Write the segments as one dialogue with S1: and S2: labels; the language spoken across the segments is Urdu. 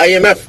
S1: IMF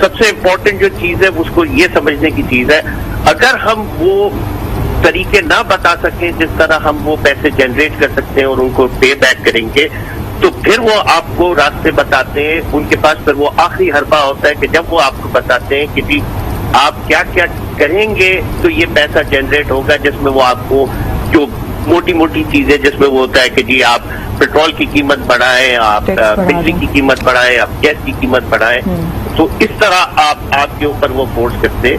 S2: سب سے امپورٹنٹ جو چیز ہے اس کو یہ سمجھنے کی چیز ہے، اگر ہم وہ طریقے نہ بتا سکیں جس طرح ہم وہ پیسے جنریٹ کر سکتے ہیں اور ان کو پے بیک کریں گے، تو پھر وہ آپ کو راستے بتاتے ہیں. ان کے پاس پھر وہ آخری حربہ ہوتا ہے کہ جب وہ آپ کو بتاتے ہیں کہ جی آپ کیا کیا کریں گے تو یہ پیسہ جنریٹ ہوگا، جس میں وہ آپ کو جو موٹی موٹی چیزیں جس میں وہ ہوتا ہے کہ جی آپ پیٹرول کی قیمت بڑھائیں، آپ بجلی کی قیمت بڑھائیں، آپ گیس کی قیمت بڑھائیں. تو اس طرح آپ کے اوپر وہ فورس کرتے.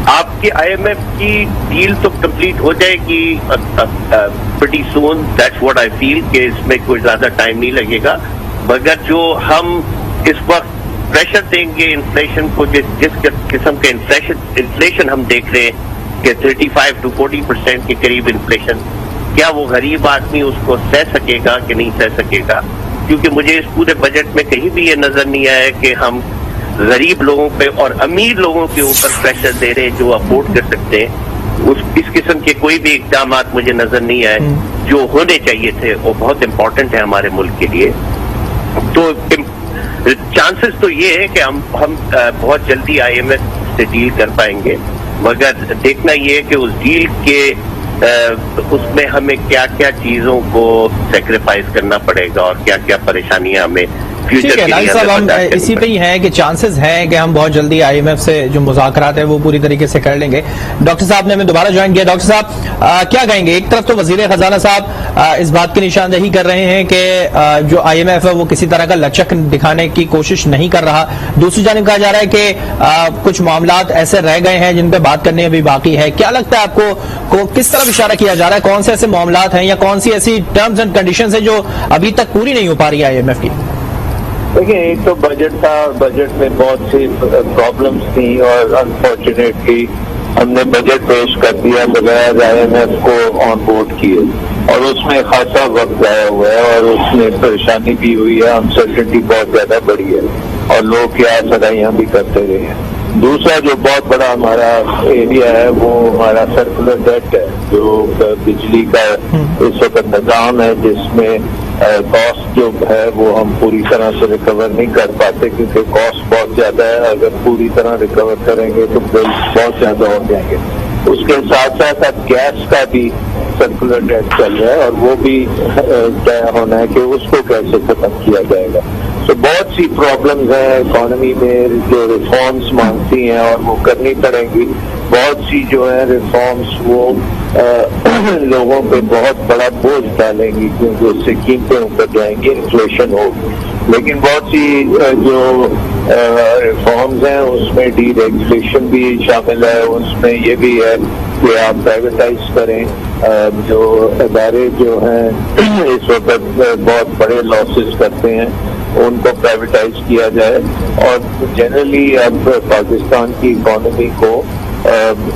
S2: آپ کی آئی ایم ایف کی ڈیل تو کمپلیٹ ہو جائے گی pretty soon, that's what I feel, کہ اس میں کوئی زیادہ ٹائم نہیں لگے گا. مگر جو ہم اس وقت پریشر دیں گے انفلیشن کو، جس قسم کے انفلیشن ہم دیکھ رہے ہیں کہ 35 to 40% کے قریب انفلیشن، کیا وہ غریب آدمی اس کو سہ سکے گا کہ نہیں سہ سکے گا؟ کیونکہ مجھے اس پورے بجٹ میں کہیں بھی یہ نظر نہیں آیا کہ ہم غریب لوگوں پہ اور امیر لوگوں کے اوپر پریشر دے رہے جو افورڈ کر سکتے ہیں. اس قسم کے کوئی بھی اقدامات مجھے نظر نہیں آئے جو ہونے چاہیے تھے، وہ بہت امپورٹنٹ ہے ہمارے ملک کے لیے. تو چانسز تو یہ ہے کہ ہم بہت جلدی آئی ایم ایف سے ڈیل کر پائیں گے، مگر دیکھنا یہ ہے کہ اس ڈیل کے اس میں ہمیں کیا کیا چیزوں کو سیکریفائز کرنا پڑے گا اور کیا کیا پریشانیاں ہمیں
S3: ٹھیک ہے. ناصر صاحب ہم اسی پہ ہی ہیں کہ چانسز ہیں کہ ہم بہت جلدی آئی ایم ایف سے جو مذاکرات ہیں وہ پوری طریقے سے کر لیں گے. ڈاکٹر صاحب نے ہمیں دوبارہ جوائن کیا. ڈاکٹر صاحب کیا کہیں گے؟ ایک طرف تو وزیر خزانہ صاحب اس بات کی نشاندہی کر رہے ہیں کہ جو آئی ایم ایف ہے وہ کسی طرح کا لچک دکھانے کی کوشش نہیں کر رہا، دوسری جانب کہا جا رہا ہے کہ کچھ معاملات ایسے رہ گئے ہیں جن پہ بات کرنے ابھی باقی ہے. کیا لگتا ہے آپ کو کس طرف اشارہ کیا جا رہا ہے؟ کون سے ایسے معاملات ہیں یا کون سی ایسی ٹرمز اینڈ کنڈیشنز ہیں جو ابھی تک پوری نہیں ہو پا رہی ہے آئی ایم ایف کی؟
S4: دیکھیں، ایک تو بجٹ تھا، بجٹ میں بہت سی پرابلمس تھیں اور انفارچونیٹلی ہم نے بجٹ پیش کر دیا بغیر آئی ایم ایف کو آن بورڈ کیے، اور اس میں خاصا وقت ضائع ہوا ہے اور اس میں پریشانی بھی ہوئی ہے، انسرٹنٹی بہت زیادہ بڑھی ہے اور لوگ کیا سرائیاں بھی کرتے رہے ہیں. دوسرا جو بہت بڑا ہمارا ایریا ہے وہ ہمارا سرکولر ڈیٹ ہے، جو بجلی کا اس وقت نظام ہے جس میں کاسٹ جو ہے وہ ہم پوری طرح سے ریکور نہیں کر پاتے کیونکہ کاسٹ بہت زیادہ ہے. اگر پوری طرح ریکور کریں گے تو بل بہت زیادہ ہو جائیں گے. اس کے ساتھ ساتھ اب گیس کا بھی سرکولر ڈیٹ چل رہا ہے اور وہ بھی طے ہونا ہے کہ اس کو کیسے ختم کیا جائے گا. تو بہت سی پرابلمز ہیں اکانومی میں جو ریفارمز مانگتی ہیں اور وہ کرنی پڑیں گی. بہت سی جو ہیں ریفارمز وہ لوگوں پہ بہت بڑا بوجھ ڈالیں گی کیونکہ اس سے قیمتیں اوپر جائیں گی، انفلیشن ہوگی. لیکن بہت سی جو ریفارمز ہیں اس میں ڈی ریگولیشن بھی شامل ہے. اس میں یہ بھی ہے کہ آپ پرائیویٹائز کریں، جو ادارے جو ہیں اس وقت بہت بڑے لاسز کرتے ہیں ان کو پرائیویٹائز کیا جائے. اور جنرلی اب پاکستان کی اکانومی کو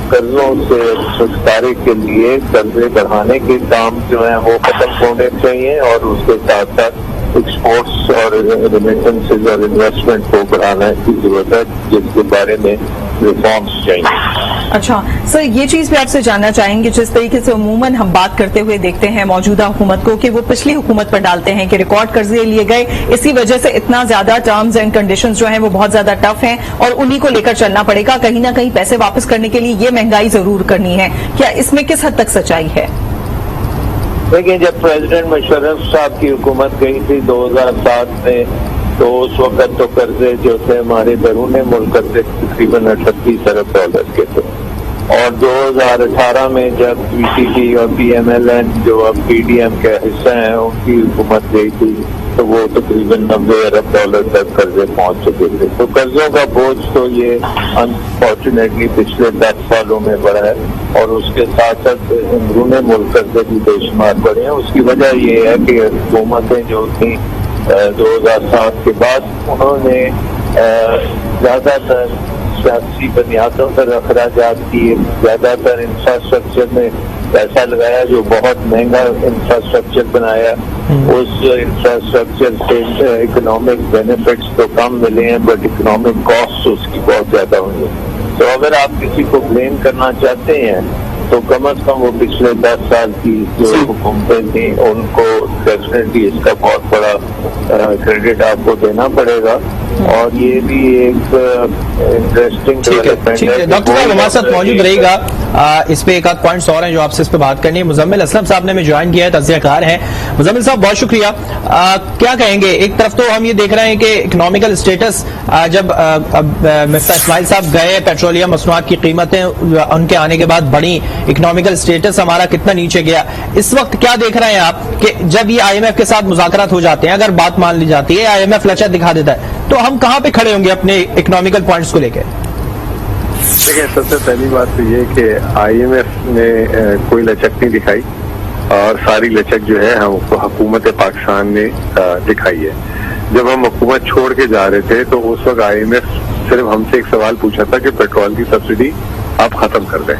S4: قرضوں سے چھٹکارے کے لیے قرضے بڑھانے کے کام جو ہیں وہ ختم ہونے چاہیے اور اس کے ساتھ ساتھ ایکسپورٹس اور ریمیٹنسز اور انویسٹمنٹ کو بڑھانے کی ضرورت ہے جس کے بارے میں ریفارمس چاہیے.
S5: اچھا سر، یہ چیز بھی آپ سے جاننا چاہیں گے، جس طریقے سے عموماً ہم بات کرتے ہوئے دیکھتے ہیں موجودہ حکومت کو کہ وہ پچھلی حکومت پر ڈالتے ہیں کہ ریکارڈ قرضے لیے گئے، اسی وجہ سے اتنا زیادہ ٹرمز اینڈ کنڈیشنز جو ہیں وہ بہت زیادہ ٹف ہیں اور انہی کو لے کر چلنا پڑے گا. کہیں نہ کہیں پیسے واپس کرنے کے لیے یہ مہنگائی ضرور کرنی ہے. کیا اس میں کس حد تک سچائی ہے؟
S4: دیکھیں، جب پریزیڈنٹ مشرف صاحب کی حکومت گئی تھی 2007 میں تو اس وقت تو قرضے جو تھے ہمارے بیرون ملک قرضے تقریباً 38 ارب ڈالر کے تھے. اور 2018 میں جب پی سی پی اور پی ایم ایل این جو اب پی ڈی ایم کے حصہ ہیں ان کی حکومت گئی تھی تو وہ تقریباً 90 ارب ڈالر تک قرضے پہنچ چکے تھے. تو قرضوں کا بوجھ تو یہ انفارچونیٹلی پچھلے 10 سالوں میں بڑھا ہے اور اس کے ساتھ ساتھ اندرون ملک قرضے بھی بے شمار بڑھے ہیں. اس کی وجہ یہ ہے کہ حکومتیں جو تھیں 2007 کے بعد انہوں نے زیادہ تر سیاسی بنیادوں پر اخراجات کیے، زیادہ تر انفراسٹرکچر میں پیسہ لگایا، جو بہت مہنگا انفراسٹرکچر بنایا. اس انفراسٹرکچر سے اکنامک بینیفٹس تو کم ملے ہیں بٹ اکنامک کاسٹ اس کی بہت زیادہ ہوئی ہے. تو اگر آپ کسی کو بلیم کرنا چاہتے ہیں تو کم از کم وہ پچھلے 10 سال کی جو حکومتیں تھیں ان کو ڈیفینیٹلی اس کا بہت بڑا کریڈٹ آپ کو دینا پڑے گا. اور یہ بھی ایک انٹرسٹنگ ڈیولپمنٹ
S3: ٹھیک ہے ڈاکٹر صاحب ہمارے ساتھ موجود رہے گا. اس پہ ایک آدھ پوائنٹس اور ہیں جو آپ سے اس پہ بات کرنی ہے. مزمل اسلم صاحب نے ہمیں جوائن کیا ہے, تجزیہ کار ہیں. مزمل صاحب بہت شکریہ. کیا کہیں گے, ایک طرف تو ہم یہ دیکھ رہے ہیں کہ اکنامیکل اسٹیٹس جب مفتاح اسماعیل صاحب گئے, پیٹرولیم مصنوعات کی قیمتیں ان کے آنے کے بعد بڑھی, اکنامیکل اسٹیٹس ہمارا کتنا نیچے گیا. اس وقت کیا دیکھ رہے ہیں آپ کہ جب یہ آئی ایم ایف کے ساتھ مذاکرات ہو جاتے ہیں, اگر بات مان لی جاتی ہے, آئی ایم ایف لچک دکھا دیتا ہے, تو ہم کہاں پہ کھڑے ہوں گے اپنے اکنامیکل پوائنٹس کو لے کے؟
S4: دیکھیں, سب سے پہلی بات تو یہ کہ آئی ایم ایف نے کوئی لچک نہیں دکھائی, اور ساری لچک جو ہے ہم حکومت پاکستان نے دکھائی ہے. جب ہم حکومت چھوڑ کے جا رہے تھے تو اس وقت آئی ایم ایف صرف ہم سے ایک سوال پوچھا تھا کہ پیٹرول کی سبسڈی آپ ختم کر دیں,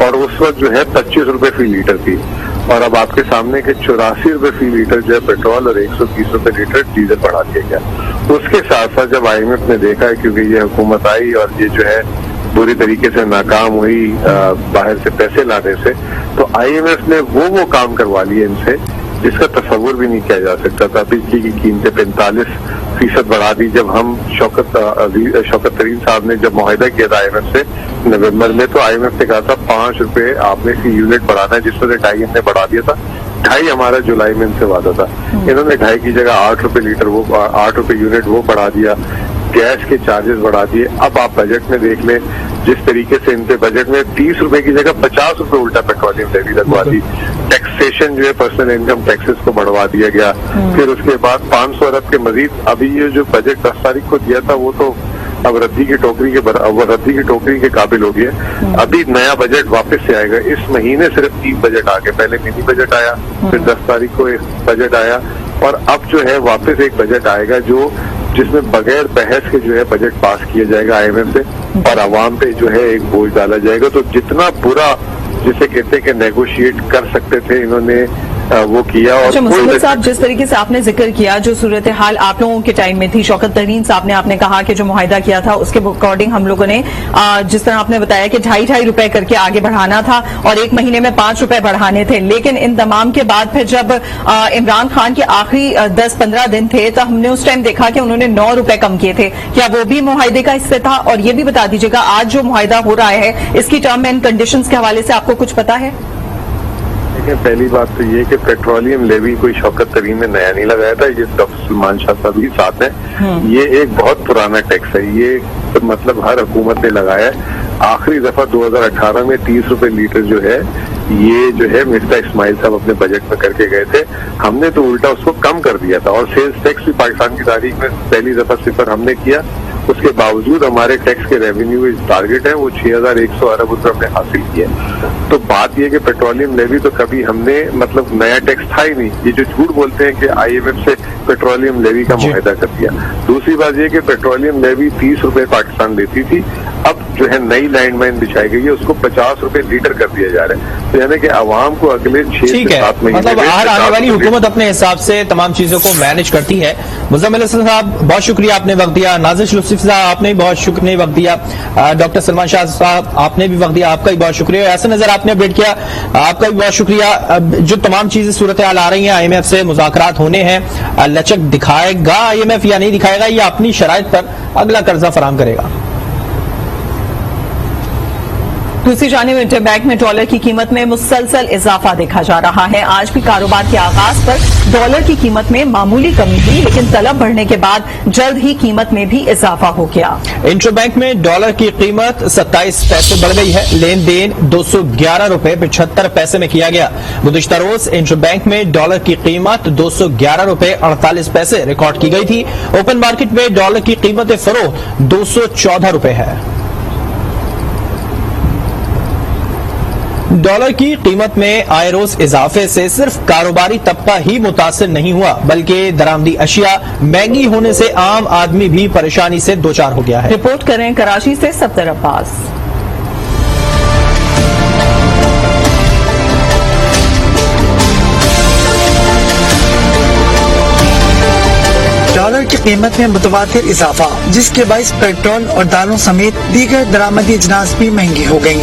S4: اور اس وقت جو ہے 25 روپے فی لیٹر تھی, اور اب آپ کے سامنے کہ 84 روپے فی لیٹر جو ہے پیٹرول اور 130 روپے لیٹر ڈیزل بڑھا دیا گیا. اس کے ساتھ ساتھ جب آئی ایم ایف نے دیکھا ہے کیونکہ یہ حکومت آئی اور یہ جو ہے بری طریقے سے ناکام ہوئی باہر سے پیسے لانے سے, تو آئی ایم ایف نے وہ کام کروا لیے ان سے جس کا تصور بھی نہیں کیا جا سکتا تھا. بجلی کی قیمتیں 45% بڑھا دی. جب ہم شوکت ترین صاحب نے جب معاہدہ کیا تھا آئی ایم ایف سے نومبر میں, تو آئی ایم ایف نے کہا تھا 5 روپے آپ نے فی یونٹ بڑھانا ہے, جس میں سے 2.5 ہم نے بڑھا دیا تھا. 2.5 ہمارا جولائی میں ان سے وعدہ تھا. انہوں نے 2.5 کی جگہ 8 روپے لیٹر 8 روپے یونٹ وہ بڑھا دیا. گیس کے چارجز بڑھا دیے. اب آپ بجٹ میں دیکھ لیں جس طریقے سے ان کے بجٹ میں 30 روپے کی جگہ 50 روپے الٹا پیٹرولیم لیوی لگوا دی. ٹیکسیشن جو ہے پرسنل انکم ٹیکسز کو بڑھوا دیا گیا. پھر اس کے بعد 500 ارب کے مزید ابھی یہ جو بجٹ 10 تاریخ کو دیا تھا وہ تو اب ردی کی ٹوکری کے قابل ہو گیا. ابھی نیا بجٹ واپس سے آئے گا. اس مہینے صرف 3 بجٹ آ گئے. پہلے منی بجٹ آیا, پھر 10 تاریخ کو ایک بجٹ آیا, اور اب جو ہے واپس ایک بجٹ آئے گا جس میں بغیر بحث کے جو ہے بجٹ پاس کیا جائے گا آئی ایم ایف سے, اور عوام پہ جو ہے ایک بوجھ ڈالا جائے گا. تو جتنا برا جسے کہتے ہیں کہ نیگوشیٹ کر سکتے تھے انہوں نے وہ کیا. اور
S5: مصطفیٰ صاحب, جس طریقے سے آپ نے ذکر کیا جو صورتحال آپ لوگوں کے ٹائم میں تھی, شوکت ترین صاحب نے آپ نے کہا کہ جو معاہدہ کیا تھا اس کے اکارڈنگ ہم لوگوں نے جس طرح آپ نے بتایا کہ 2.5 روپے کر کے آگے بڑھانا تھا اور ایک مہینے میں 5 روپے بڑھانے تھے. لیکن ان تمام کے بعد پھر جب عمران خان کے آخری 10-15 دن تھے تو ہم نے اس ٹائم دیکھا کہ انہوں نے 9 روپے کم کیے تھے. کیا وہ بھی معاہدے کا حصہ تھا؟ اور یہ بھی بتا دیجیے گا آج جو معاہدہ ہو رہا ہے اس کی ٹرم اینڈ کنڈیشنز کے حوالے سے آپ کو کچھ پتا ہے؟
S4: پہلی بات تو یہ کہ پیٹرولیم لیوی کوئی شوکت ترین نے نیا نہیں لگایا تھا, یہ ڈاکٹر سلمان شاہ صاحب ہی ساتھ ہیں. یہ ایک بہت پرانا ٹیکس ہے, یہ مطلب ہر حکومت نے لگایا ہے. آخری دفعہ 2018 میں 30 روپے لیٹر جو ہے یہ جو ہے مفتاح اسماعیل صاحب اپنے بجٹ میں کر کے گئے تھے. ہم نے تو الٹا اس کو کم کر دیا تھا, اور سیلز ٹیکس بھی پاکستان کی تاریخ میں پہلی دفعہ 0 ہم نے کیا. اس کے باوجود ہمارے ٹیکس کے ریونیو ٹارگیٹ ہے وہ 6100 ارب روپے ہم نے حاصل کیا. تو بات یہ کہ پیٹرولیم لیوی تو کبھی ہم نے مطلب نیا ٹیکس تھا ہی نہیں. یہ جو جھوٹ بولتے ہیں کہ آئی ایم ایف سے پیٹرولیم لیوی کا معاہدہ کر دیا. دوسری بات یہ کہ پیٹرولیم لیوی 30 روپے پاکستان لیتی تھی, اب جو ہے نئی لائن مائن بچھائی گئی ہے اس کو 50 روپے لیٹر کر دیا جا رہا ہے. تو یعنی کہ عوام کو اگلے 6 سے 7 مہینے
S3: مطلب آنے والی حکومت اپنے حساب سے تمام چیزوں کو مینج کرتی ہے. مزمل اسلم صاحب بہت شکریہ, آپ نے وقت دیا. نازش لطفی صاحب آپ نے بھی بہت شکریہ وقت دیا. ڈاکٹر سلمان شاہ صاحب آپ نے بھی وقت دیا, آپ کا بھی بہت شکریہ. ایسا نظر آپ نے اپڈیٹ کیا, آپ کا بھی بہت شکریہ. جو تمام چیزیں صورتحال آ رہی ہیں, آئی ایم ایف سے مذاکرات ہونے ہیں, لچک دکھائے گا آئی ایم ایف یا نہیں دکھائے گا, یہ اپنی شرائط پر اگلا قرضہ فراہم کرے گا.
S5: دوسری جانب انٹر بینک میں ڈالر کی قیمت میں مسلسل اضافہ دیکھا جا رہا ہے. آج بھی کاروبار کے آغاز پر ڈالر کی قیمت میں معمولی کمی ہوئی, لیکن طلب بڑھنے کے بعد جلد ہی قیمت میں بھی اضافہ ہو گیا.
S3: انٹر بینک میں ڈالر کی قیمت 27 پیسے بڑھ گئی ہے. لین دین 211 روپے 75 پیسے میں کیا گیا. گزشتہ روز انٹر بینک میں ڈالر کی قیمت 211 روپے 48 پیسے ریکارڈ کی گئی تھی. اوپن مارکیٹ میں ڈالر کی قیمت فروخت 214 روپے ہے. ڈالر کی قیمت میں آئے روز اضافے سے صرف کاروباری طبقہ ہی متاثر نہیں ہوا, بلکہ درآمدی اشیاء مہنگی ہونے سے عام آدمی بھی پریشانی سے دوچار ہو گیا ہے.
S5: رپورٹ کریں کراچی سے صفدر عباس.
S6: ڈالر کی قیمت میں متواتر اضافہ, جس کے باعث پیٹرول اور دالوں سمیت دیگر درآمدی اجناس بھی مہنگی ہو گئیں.